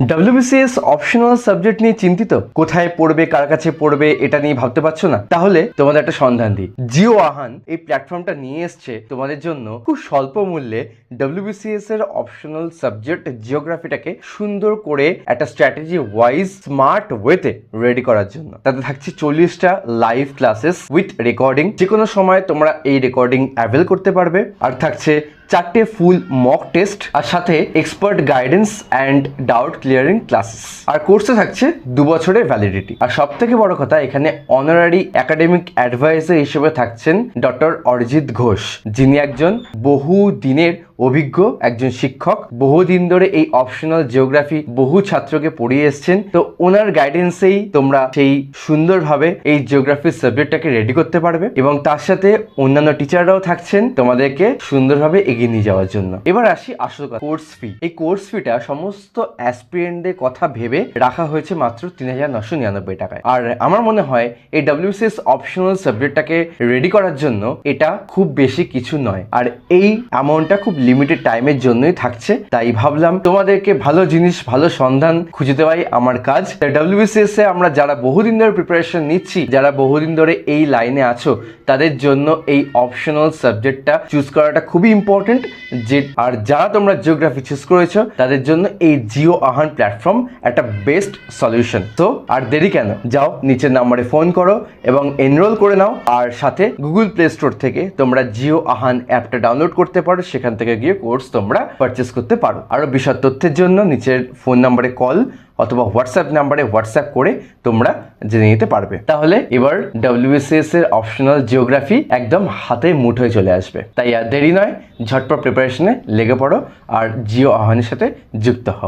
WBCS optional subject নিয়ে চিন্তিত? কোথায় পড়বে, কার কাছে পড়বে, এটা নিয়ে ভাবতে পারছো না? তাহলে তোমাদের একটা সন্ধান দিই। জিও আহান এই প্ল্যাটফর্মটা নিয়ে এসছে তোমাদের জন্য খুব স্বল্প মূল্যে ডব্লিউবিসিএস এর অপশনাল সাবজেক্ট জিওগ্রাফিটাকে সুন্দর করে একটা স্ট্র্যাটেজি ওয়াইজ স্মার্ট ওয়েতে রেডি করার জন্য। তাতে থাকছে 40টা লাইভ ক্লাসেস উইথ রেকর্ডিং। যে কোনো সময় তোমরা এই রেকর্ডিং অ্যাভেল করতে পারবে। আর থাকছে 4টে ফুল মক টেস্ট, আর সাথে expert guidance and doubt clearing classes. আর কোর্সে থাকছে 2 বছরের ভ্যালিডিটি। আর সব থেকে বড় কথা, এখানে অনারারি একাডেমিক অ্যাডভাইজার হিসেবে থাকছেন ডক্টর অরিজিৎ ঘোষ, যিনি একজন বহু দিনের অভিজ্ঞ একজন শিক্ষক। বহুদিন ধরে এই অপশনাল জিওগ্রাফি বহু ছাত্রকে পড়িয়ে এসছেন। তো ওনার গাইডেন্সেই তোমরা সেই সুন্দরভাবে এই জিওগ্রাফির সাবজেক্টটাকে রেডি করতে পারবে, এবং তার সাথে অন্যান্য টিচাররাও থাকছেন তোমাদেরকে সুন্দরভাবে এগিয়ে নিয়ে যাওয়ার জন্য। এবার আসি আসল কথা, কোর্স ফি। এই কোর্স ফিটা সমস্ত অ্যাসপিরেন্টদের কথা ভেবে রাখা হয়েছে মাত্র ৩,৯৯৯ টাকায়। আর আমার মনে হয় এই ডব্লিউবিসিএস অপশনাল সাবজেক্টটাকে রেডি করার জন্য এটা খুব বেশি কিছু নয়, আর এই অ্যামাউন্টটা খুব লিমিটেড টাইমের জন্যই থাকছে। তাই ভাবলাম তোমাদেরকে ভালো জিনিস, ভালো সন্ধান খুঁজে দেওয়াই আমার কাজ। ডব্লিউবিসিএস এ আমরা যারা বহুদিন ধরে প্রিপারেশন নিচ্ছি, যারা বহুদিন ধরে এই লাইনে আছো, তাদের জন্য এই অপশনাল সাবজেক্টটা চুজ করাটা খুবই ইম্পর্টেন্ট। আর যারা তোমরা জিওগ্রাফি চুজ করেছো, তাদের জন্য এই জিও আহান প্ল্যাটফর্ম একটা বেস্ট সলিউশন। তো আর দেরি কেন, যাও নিচের নাম্বারে ফোন করো এবং এনরোল করে নাও। আর সাথে গুগল প্লে স্টোর থেকে তোমরা জিও আহান অ্যাপটা ডাউনলোড করতে পারো, সেখান থেকে গিয়ে কোর্স তোমরা পারচেস করতে পারো। আরো বিশদ তথ্যের জন্য নিচের ফোন নাম্বারে কল অথবা হোয়াটসঅ্যাপ নাম্বারে হোয়াটসঅ্যাপ করে তোমরা জেনে নিতে পারবে। তাহলে এবার ডব্লিউবিসিএস এর অপশনাল জিওগ্রাফি একদম হাতে মুঠোয় চলে আসবে। তাই আর দেরি নয়, ঝটপট প্রিপারেশনে লেগে পড়ো আর জিও আহ্বানের সাথে যুক্ত হও।